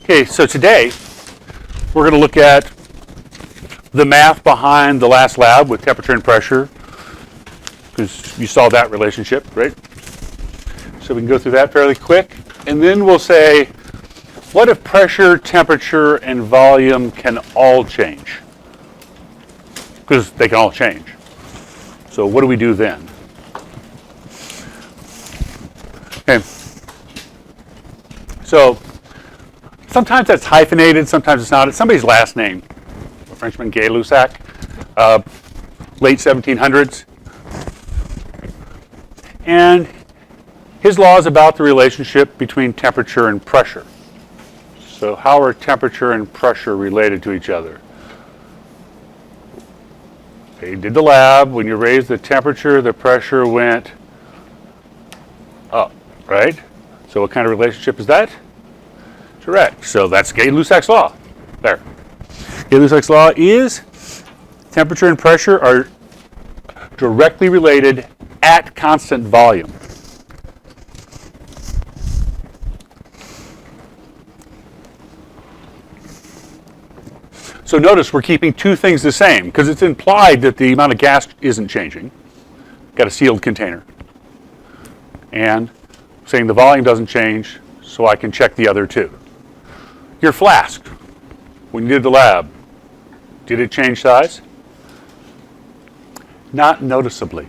Okay, so today we're going to look at the math behind the last lab with temperature and pressure, because you saw that relationship, right? So we can go through that fairly quick, and then we'll say, what if pressure, temperature, and volume can all change? Because they can all change. So what do we do then? Okay. So sometimes that's hyphenated, sometimes it's not. It's somebody's last name. A Frenchman, Gay-Lussac, late 1700s. And his law is about the relationship between temperature and pressure. So how are temperature and pressure related to each other? Okay, you did the lab. When you raised the temperature, the pressure went up, right? So what kind of relationship is that? Correct. So that's Gay-Lussac's law. There. Gay-Lussac's law is temperature and pressure are directly related at constant volume. So notice we're keeping two things the same because it's implied that the amount of gas isn't changing. Got a sealed container. And saying the volume doesn't change, so I can check the other two. Your flask, when you did the lab, did it change size? Not noticeably.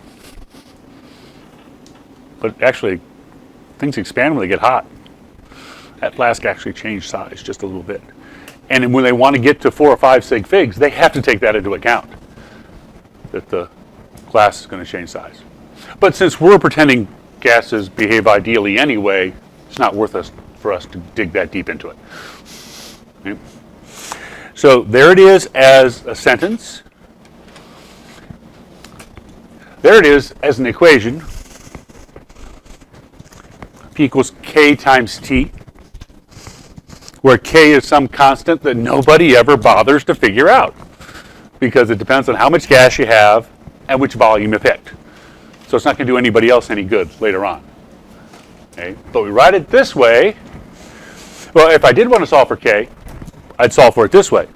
But actually, things expand when they get hot. That flask actually changed size just a little bit. And when they want to get to 4 or 5 sig figs, they have to take that into account, that the glass is going to change size. But since we're pretending gases behave ideally anyway, it's not worth us for us to dig that deep into it. Okay. So there it is as a sentence. There it is as an equation. P equals K times T, where K is some constant that nobody ever bothers to figure out because it depends on how much gas you have and which volume you picked. So it's not going to do anybody else any good later on. Okay? But we write it this way. Well, if I did want to solve for K, I'd solve for it this way.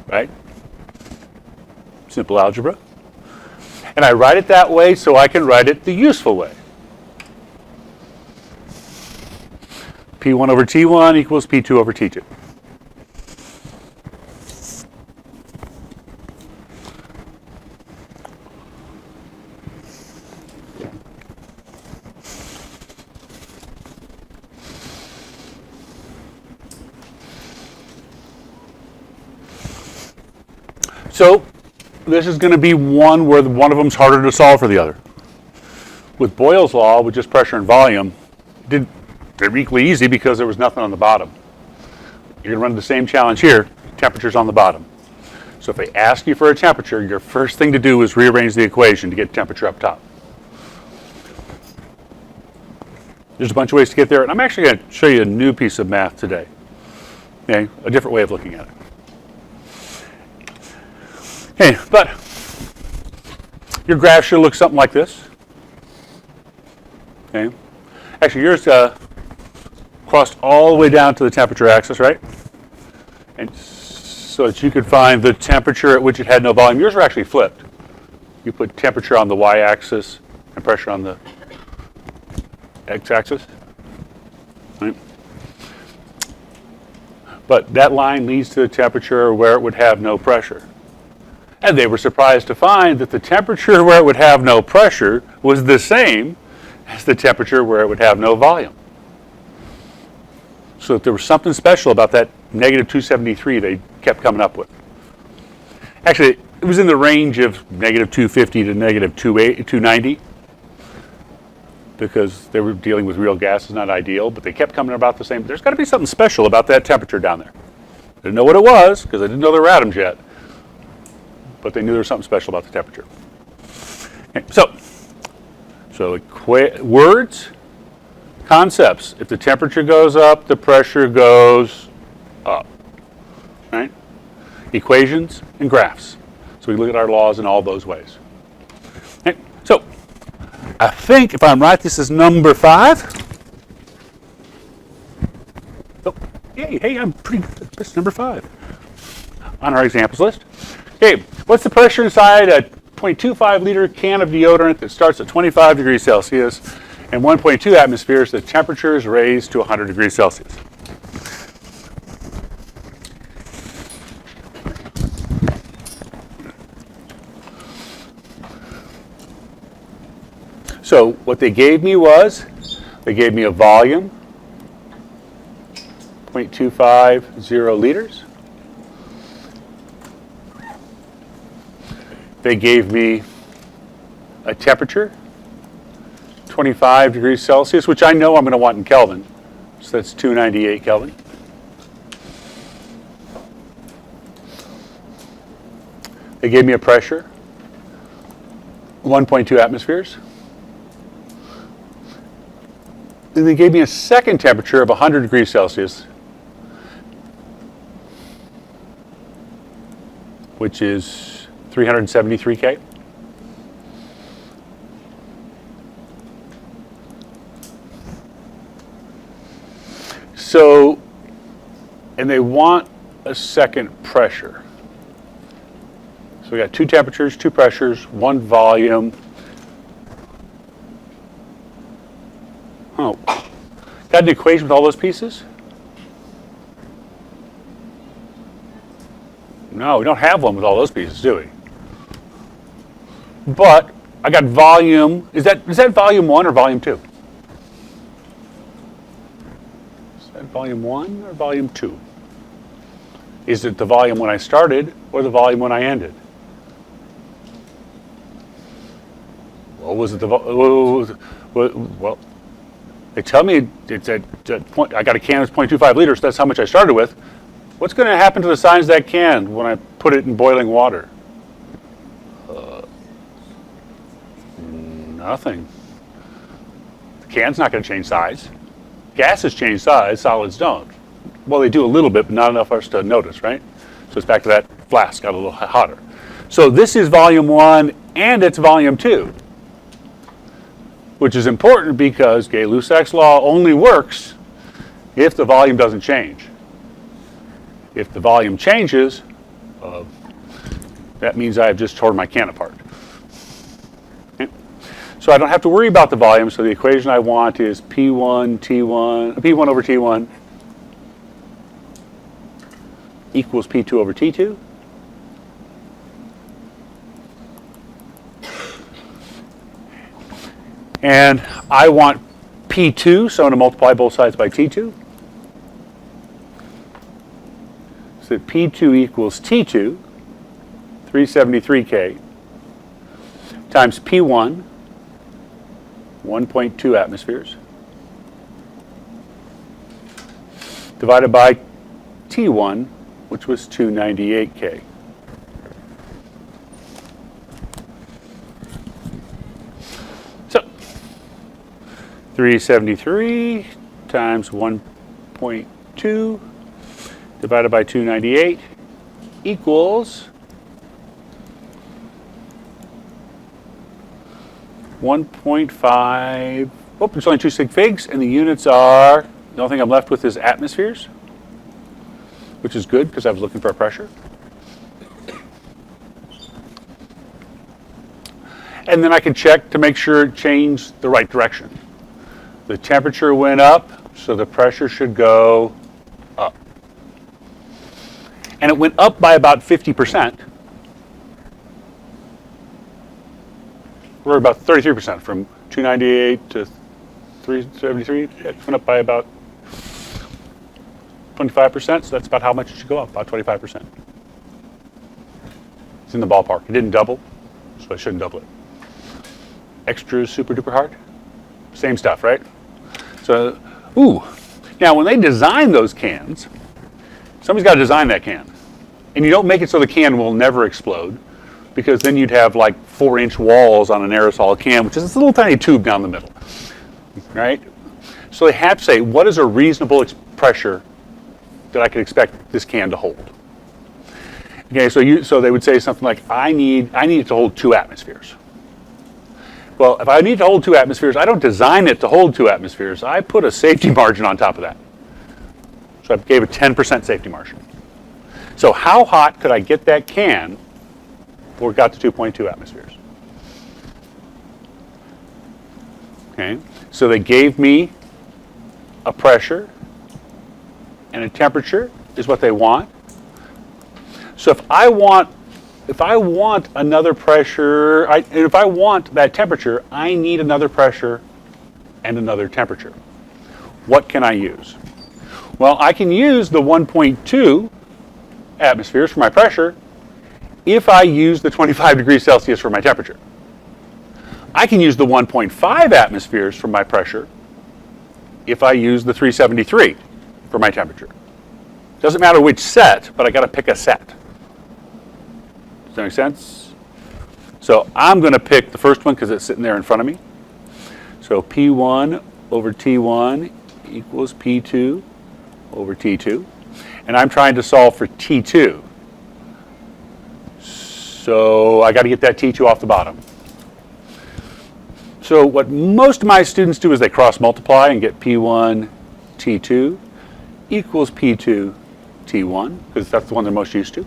Right? Simple algebra. And I write it that way so I can write it the useful way. P1 over T1 equals P2 over T2. So this is going to be one where one of them is harder to solve for the other. With Boyle's law, with just pressure and volume, they're equally easy because there was nothing on the bottom. You're going to run the same challenge here. Temperature's on the bottom. So if they ask you for a temperature, your first thing to do is rearrange the equation to get temperature up top. There's a bunch of ways to get there, and I'm actually going to show you a new piece of math today. Okay, a different way of looking at it. Okay, but your graph should look something like this. Okay, actually yours crossed all the way down to the temperature axis, right? And so that you could find the temperature at which it had no volume. Yours were actually flipped. You put temperature on the y-axis and pressure on the x-axis. Right? But that line leads to the temperature where it would have no pressure. And they were surprised to find that the temperature where it would have no pressure was the same as the temperature where it would have no volume. So there was something special about that negative 273 they kept coming up with. Actually, it was in the range of negative 250 to negative 290 because they were dealing with real gases, not ideal, but they kept coming about the same. There's got to be something special about that temperature down there. I didn't know what it was because I didn't know there were atoms yet, but they knew there was something special about the temperature. Okay, so words, concepts. If the temperature goes up, the pressure goes up, right? Equations and graphs. So we look at our laws in all those ways. Okay, so I think if I'm right, this is number 5. hey, I'm pretty good. That's number 5 on our examples list. Okay, what's the pressure inside a 0.25 liter can of deodorant that starts at 25 degrees Celsius and 1.2 atmospheres? The temperature is raised to 100 degrees Celsius. So what they gave me was, they gave me a volume, 0.250 liters. They gave me a temperature, 25 degrees Celsius, which I know I'm going to want in Kelvin. So that's 298 Kelvin. They gave me a pressure, 1.2 atmospheres. Then they gave me a second temperature of 100 degrees Celsius, which is 373 K. So, and they want a second pressure. So we got 2 temperatures, 2 pressures, 1 volume. Oh, got an equation with all those pieces? No, we don't have one with all those pieces, do we? But I got volume. Is that volume 1 or volume 2? Is that volume 1 or volume 2? Is it the volume when I started or the volume when I ended? Well, was it the well? They tell me it's at point. I got a can that's 0.25 liters. That's how much I started with. What's going to happen to the size of that can when I put it in boiling water? Nothing. The can's not going to change size. Gases change size, solids don't. Well, they do a little bit, but not enough for us to notice, right? So it's back to that flask, got a little hotter. So this is volume 1 and it's volume 2, which is important because Gay-Lussac's law only works if the volume doesn't change. If the volume changes, that means I've just torn my can apart. Okay. So I don't have to worry about the volume, so the equation I want is P1 over T1 equals P2 over T2. And I want P2, so I'm going to multiply both sides by T2. So P2 equals T2, 373K, times P1, 1.2 atmospheres, divided by T1, which was 298K. So 373 times 1.2 divided by 298 equals 1.5. Oh, there's only 2 sig figs, and the units are, the only thing I'm left with is atmospheres, which is good because I was looking for a pressure. And then I can check to make sure it changed the right direction. The temperature went up, so the pressure should go up. And it went up by about 50%. We're about 33% from 298 to 373. It went up by about 25%, so that's about how much it should go up, about 25%. It's in the ballpark. It didn't double, so I shouldn't double it. Extra super duper hard? Same stuff, right? So, now when they design those cans, somebody's got to design that can. And you don't make it so the can will never explode, because then you'd have like 4-inch walls on an aerosol can, which is this little tiny tube down the middle, right? So they have to say, what is a reasonable pressure that I could expect this can to hold? Okay, so they would say something like, I need it to hold 2 atmospheres. Well, if I need to hold 2 atmospheres, I don't design it to hold 2 atmospheres. I put a safety margin on top of that. So So I gave a 10% safety margin. So how hot could I get that can before it got to 2.2 atmospheres? Okay, so they gave me a pressure and a temperature is what they want. So if I want another pressure, if I want that temperature, I need another pressure and another temperature. What can I use? Well, I can use the 1.2 atmospheres for my pressure if I use the 25 degrees Celsius for my temperature. I can use the 1.5 atmospheres for my pressure if I use the 373 for my temperature. Doesn't matter which set, but I got to pick a set. Does that make sense? So I'm going to pick the first one because it's sitting there in front of me. So P1 over T1 equals P2 over T2. And I'm trying to solve for T2. So I got to get that T2 off the bottom. So what most of my students do is they cross multiply and get P1 T2 equals P2 T1, because that's the one they're most used to.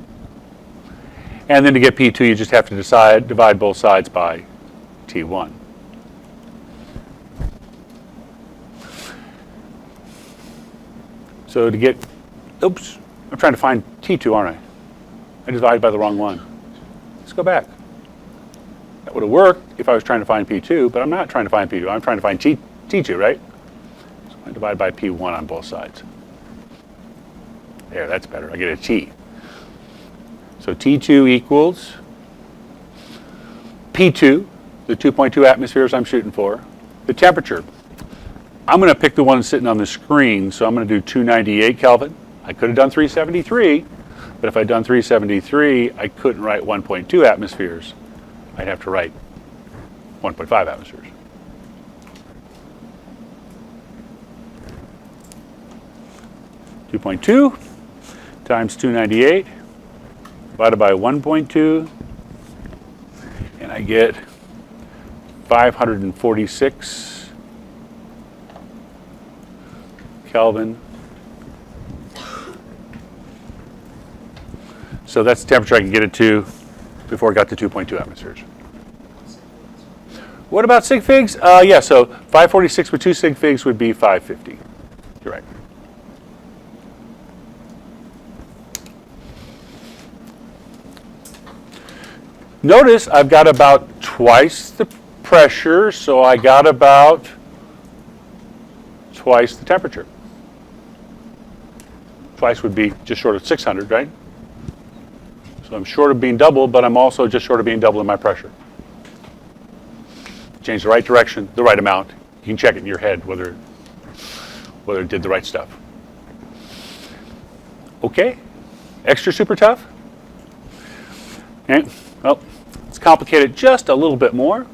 And then to get P2, you just have to divide both sides by T1. So to get, oops, I'm trying to find T2, aren't I? I divided by the wrong one. Let's go back. That would have worked if I was trying to find P2, but I'm not trying to find P2. I'm trying to find T2, right? So I divide by P1 on both sides. There, that's better. I get a T. So T2 equals P2, the 2.2 atmospheres I'm shooting for. The temperature. I'm going to pick the one sitting on the screen, so I'm going to do 298 Kelvin. I could have done 373, but if I'd done 373, I couldn't write 1.2 atmospheres. I'd have to write 1.5 atmospheres. .2 times 298 divided by 1.2, and I get 546 Kelvin. So that's the temperature I can get it to before it got to 2.2 atmospheres. What about sig figs? Yeah, so 546 with 2 sig figs would be 550. You're right. Notice I've got about twice the pressure, so I got about twice the temperature. Twice would be just short of 600, right? So I'm short of being double, but I'm also just short of being double in my pressure. Change the right direction, the right amount. You can check it in your head whether it did the right stuff. Okay, extra super tough. Okay, well, let's complicate it just a little bit more.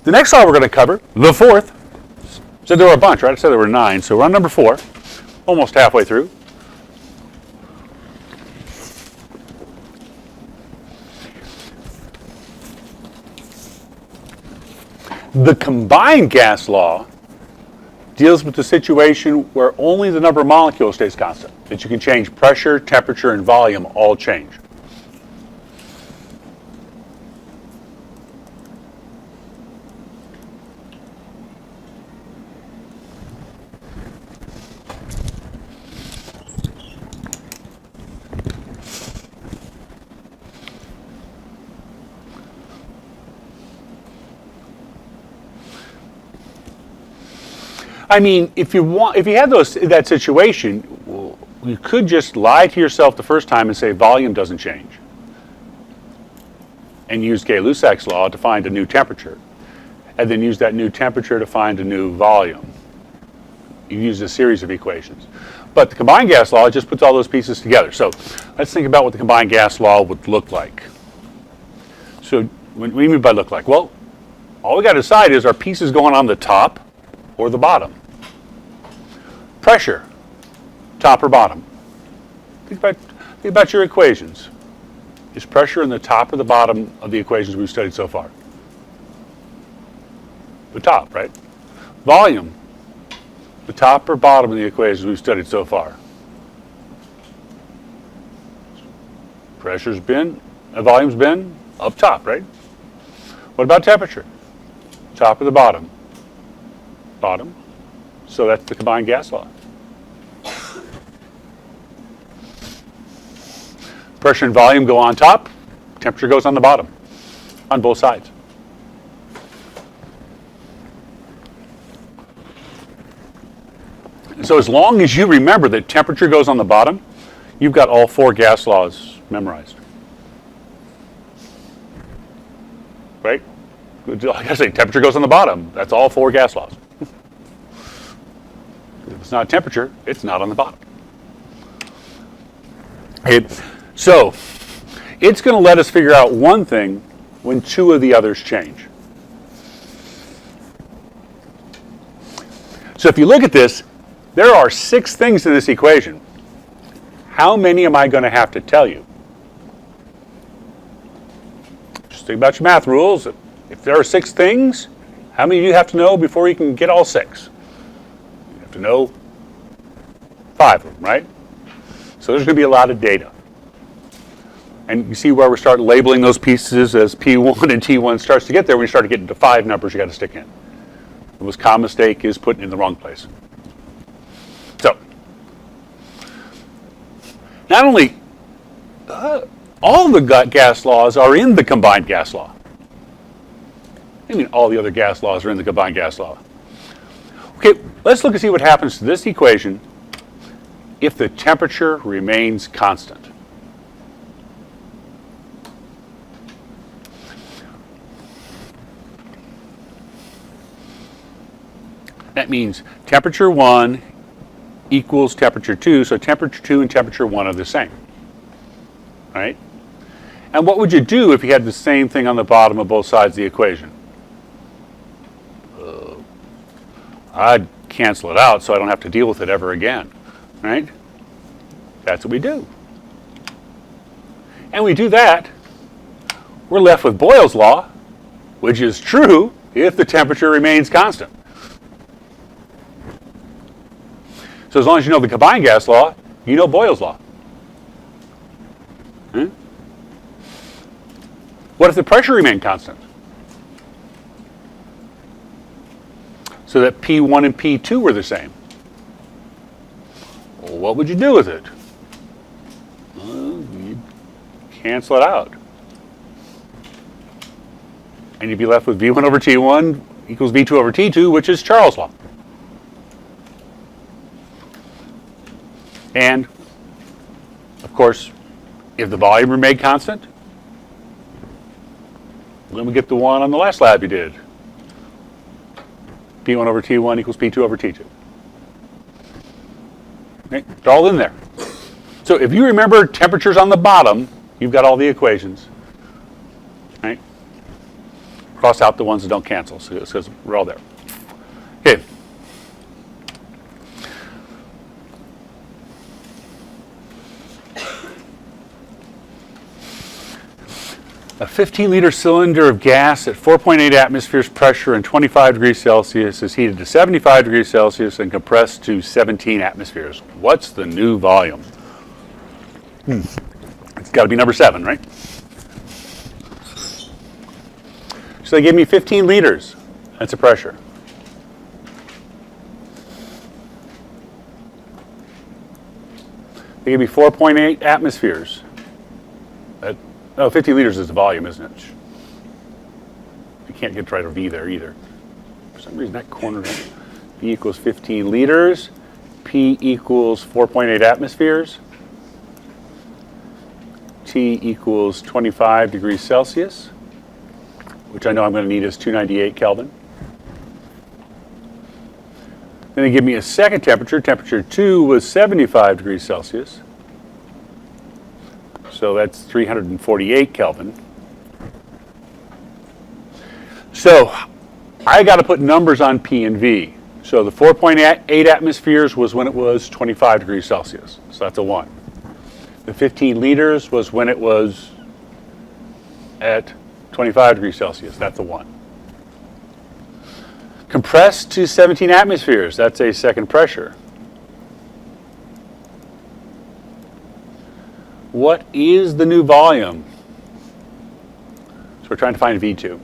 The next law we're going to cover, the fourth. Said there were a bunch, right? I said there were 9, so we're on number 4, almost halfway through. The combined gas law deals with the situation where only the number of molecules stays constant, that you can change pressure, temperature, and volume all change. I mean, if you had that situation, you could just lie to yourself the first time and say volume doesn't change, and use Gay-Lussac's law to find a new temperature, and then use that new temperature to find a new volume. You use a series of equations. But the combined gas law just puts all those pieces together. So let's think about what the combined gas law would look like. So what do we mean by look like? Well, all we got to decide is, are pieces going on the top or the bottom? Pressure, top or bottom? Think about your equations. Is pressure in the top or the bottom of the equations we've studied so far? The top, right? Volume. The top or bottom of the equations we've studied so far? Volume's been up top, right? What about temperature? Top or the bottom? Bottom. So that's the combined gas law. Pressure and volume go on top, temperature goes on the bottom, on both sides. So as long as you remember that temperature goes on the bottom, you've got all 4 gas laws memorized. Right? Like I say, temperature goes on the bottom. That's all 4 gas laws. If it's not temperature, it's not on the bottom. Okay. So it's going to let us figure out one thing when 2 of the others change. So if you look at this, there are 6 things in this equation. How many am I going to have to tell you? Just think about your math rules. If there are 6 things, how many do you have to know before you can get all 6? You have to know 5 of them, right? So there's going to be a lot of data. And you see where we start labeling those pieces as P1 and T1 starts to get there. When you start to get into 5 numbers, you got to stick in. The most common mistake is putting it in the wrong place. So, not only all the gas laws are in the combined gas law. I mean, all the other gas laws are in the combined gas law. Okay, let's look and see what happens to this equation if the temperature remains constant. That means temperature 1 equals temperature 2, so temperature 2 and temperature 1 are the same. Right? And what would you do if you had the same thing on the bottom of both sides of the equation? I'd cancel it out so I don't have to deal with it ever again. Right? That's what we do. And we do that, we're left with Boyle's law, which is true if the temperature remains constant. So as long as you know the combined gas law, you know Boyle's law. What if the pressure remained constant? So that P1 and P2 were the same. Well, what would you do with it? Well, you'd cancel it out. And you'd be left with V1 over T1 equals V2 over T2, which is Charles' law. And, of course, if the volume remained constant, then we get the one on the last lab you did. P1 over T1 equals P2 over T2. Okay? It's all in there. So if you remember temperatures on the bottom, you've got all the equations. Right? Cross out the ones that don't cancel, because we're all there. Okay. A 15-liter cylinder of gas at 4.8 atmospheres pressure and 25 degrees Celsius is heated to 75 degrees Celsius and compressed to 17 atmospheres. What's the new volume? It's got to be number 7, right? So they gave me 15 liters. That's a pressure. They gave me 4.8 atmospheres. 15 liters is the volume, isn't it? You can't get to write a V there either. For some reason, that corner, V equals 15 liters. P equals 4.8 atmospheres. T equals 25 degrees Celsius, which I know I'm going to need is 298 Kelvin. Then they give me a second temperature. Temperature 2 was 75 degrees Celsius. So that's 348 Kelvin. So I got to put numbers on P and V. So the 4.8 atmospheres was when it was 25 degrees Celsius. So that's a 1. The 15 liters was when it was at 25 degrees Celsius. That's a 1. Compressed to 17 atmospheres, that's a second pressure. What is the new volume? So we're trying to find V2.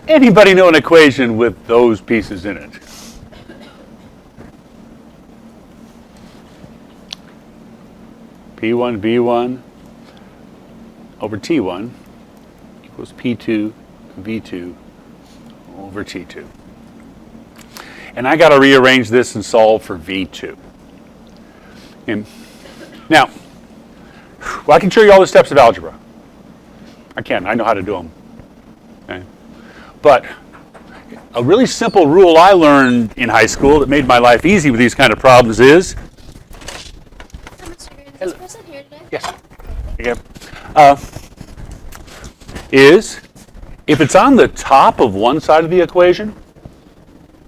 Anybody know an equation with those pieces in it? P1 V1 over T1 equals P2 V2 over T2. And I got to rearrange this and solve for V2. And now, well, I can show you all the steps of algebra. I can. I know how to do them. Okay? But a really simple rule I learned in high school that made my life easy with these kind of problems is... Is this person here today? Yes. Okay. Is if it's on the top of one side of the equation,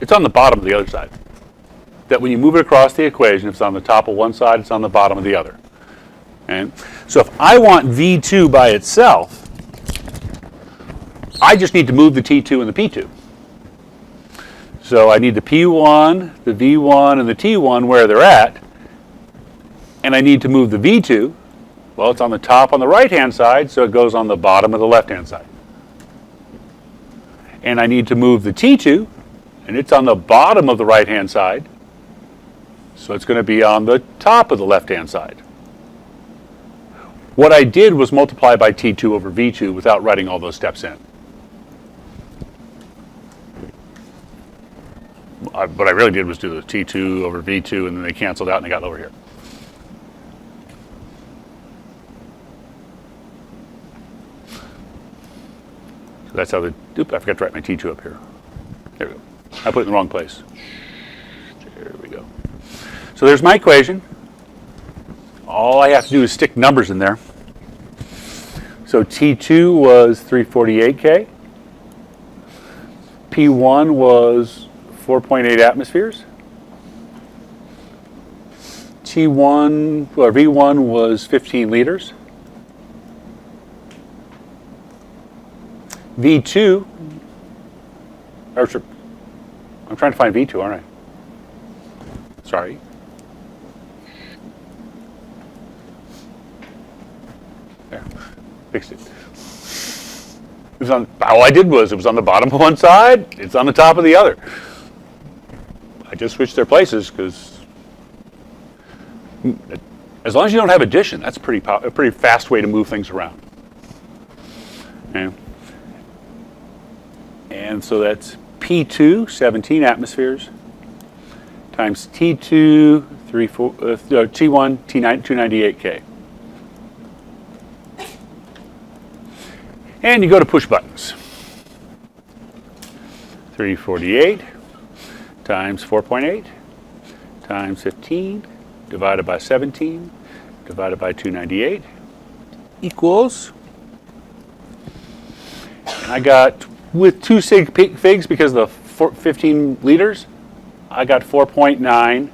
it's on the bottom of the other side. That when you move it across the equation, if it's on the top of one side, it's on the bottom of the other. Okay? So if I want V2 by itself, I just need to move the T2 and the P2. So I need the P1, the V1, and the T1 where they're at. And I need to move the V2. Well, it's on the top on the right-hand side, so it goes on the bottom of the left-hand side. And I need to move the T2, and it's on the bottom of the right-hand side, so it's going to be on the top of the left-hand side. What I did was multiply by T2 over V2 without writing all those steps in. What I really did was do the T2 over V2, and then they canceled out, and I got over here. So that's how the, oops, I forgot to write my T2 up here. There we go. I put it in the wrong place. There we go. So there's my equation. All I have to do is stick numbers in there. So T2 was 348 K. P1 was 4.8 atmospheres. T1, or V1 was 15 liters. V2, I'm trying to find V2, aren't I? Sorry. There, fixed it. It was on, all I did was, it was on the bottom of one side, it's on the top of the other. I just switched their places because as long as you don't have addition, that's a pretty fast way to move things around. Okay. And so that's P2, 17 atmospheres, times T2, T1, T9, 298K. And you go to push buttons. 348 times 4.8 times 15 divided by 17 divided by 298 equals, and I got, with 2 sig figs because of the 15 liters, I got 4.9.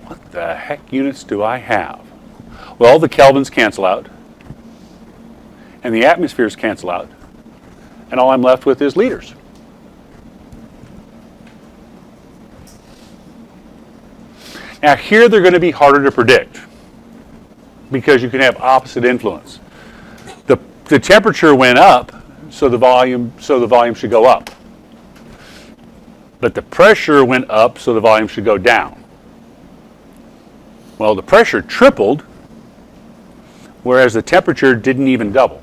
What the heck units do I have? Well, the kelvins cancel out, and the atmospheres cancel out, and all I'm left with is liters. Now here they're going to be harder to predict because you can have opposite influence. The temperature went up, so the volume should go up. But the pressure went up, so the volume should go down. Well, the pressure tripled, whereas the temperature didn't even double.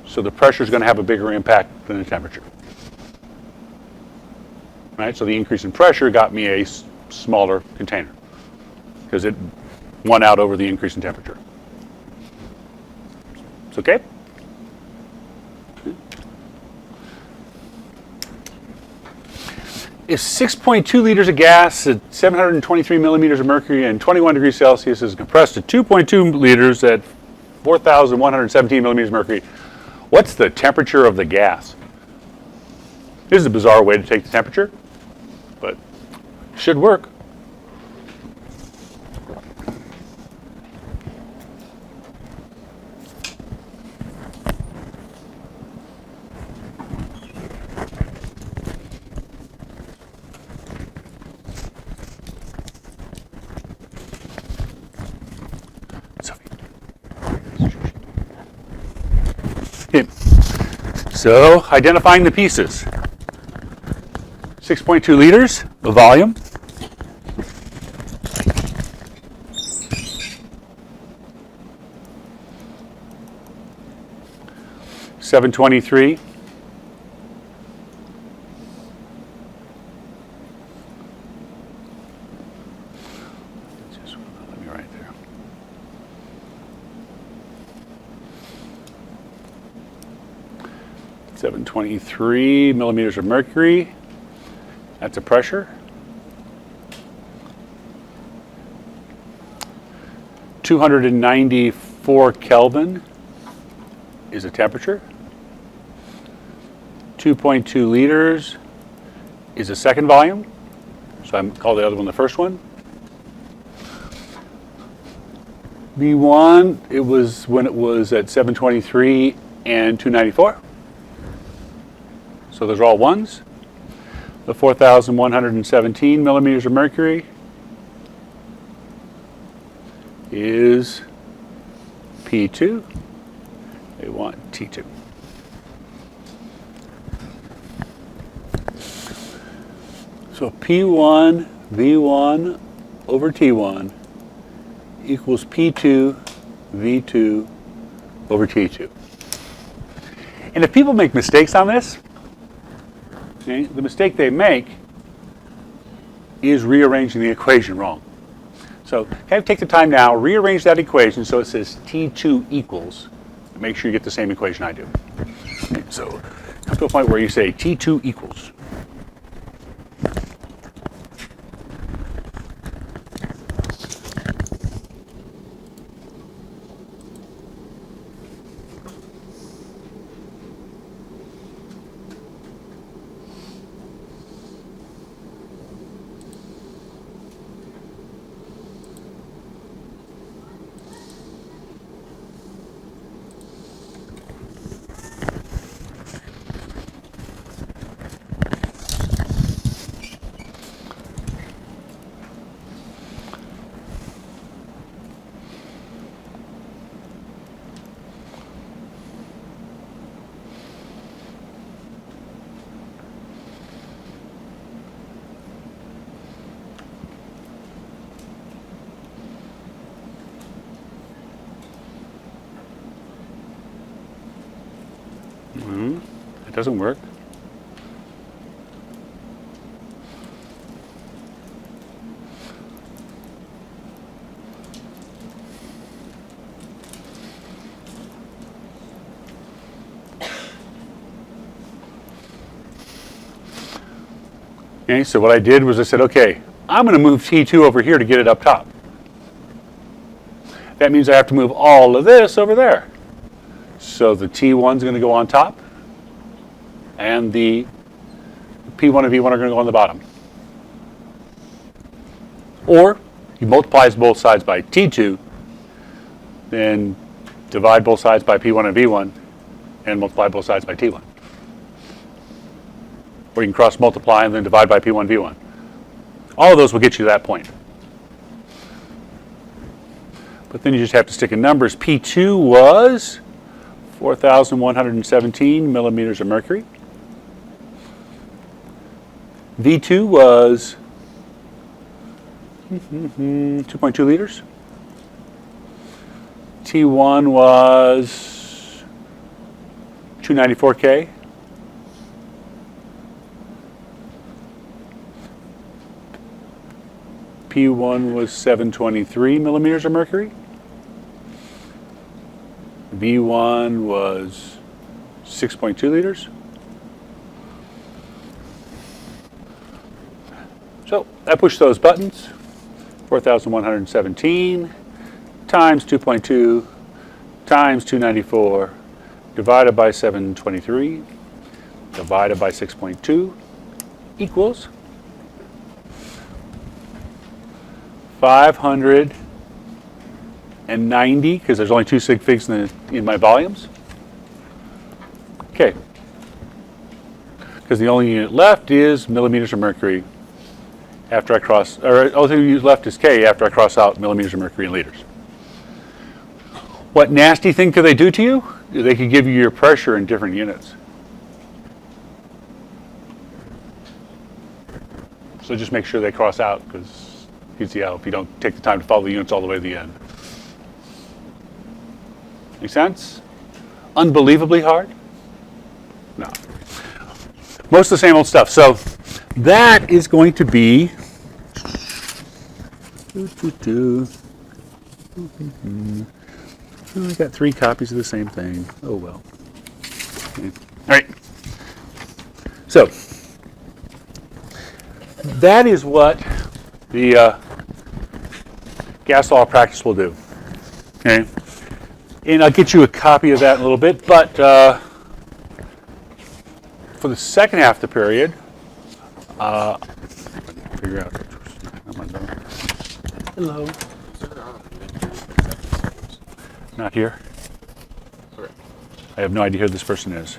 So the pressure is going to have a bigger impact than the temperature. Right? So the increase in pressure got me a smaller container because it won out over the increase in temperature. It's okay? If 6.2 liters of gas at 723 millimeters of mercury and 21 degrees Celsius is compressed to 2.2 liters at 4,117 millimeters of mercury, what's the temperature of the gas? This is a bizarre way to take the temperature, but it should work. Okay. So identifying the pieces. 6.2 liters of volume. $723. Just let me write there. $723 millimeters of mercury. That's a pressure. 294 Kelvin is a temperature. 2.2 liters is a second volume. So I call the other one the first one. V1, it was when it was at 723 and 294. So those are all ones. The 4,117 millimeters of mercury is P2. They want T2. So P1 V1 over T1 equals P2 V2 over T2. And if people make mistakes on this, okay, the mistake they make is rearranging the equation wrong. So take the time now, rearrange that equation so it says T2 equals. Make sure you get the same equation I do. Okay, so come to a point where you say T2 equals. It doesn't work. Okay, so what I did was I said, okay, I'm going to move T2 over here to get it up top. That means I have to move all of this over there. So the T1 is going to go on top, and the P1 and V1 are going to go on the bottom. Or you multiply both sides by T2, then divide both sides by P1 and V1, and multiply both sides by T1. Or you can cross multiply and then divide by P1, V1. All of those will get you to that point. But then you just have to stick in numbers. P2 was 4,117 millimeters of mercury. V2 was 2.2 liters. T1 was 294 K. P1 was 723 millimeters of mercury. V1 was 6.2 liters. So I push those buttons, 4,117 times 2.2 times 294 divided by 723 divided by 6.2 equals 590, because there's only two sig figs in my volumes. Okay. Because the only unit left is millimeters of mercury after I cross, or the only unit left is K after I cross out millimeters of mercury in liters. What nasty thing could they do to you? they could give you your pressure in different units. So just make sure they cross out, because you can see how if you don't take the time to follow the units all the way to the end. Make sense? Unbelievably hard? No. Most of the same old stuff. So that is going to be I got 3 copies of the same thing. Oh well. Okay. All right. So that is what the gas law practice will do. Okay. And I'll get you a copy of that in a little bit. But for the second half of the period, figure out. Hello. Not here. I have no idea who this person is.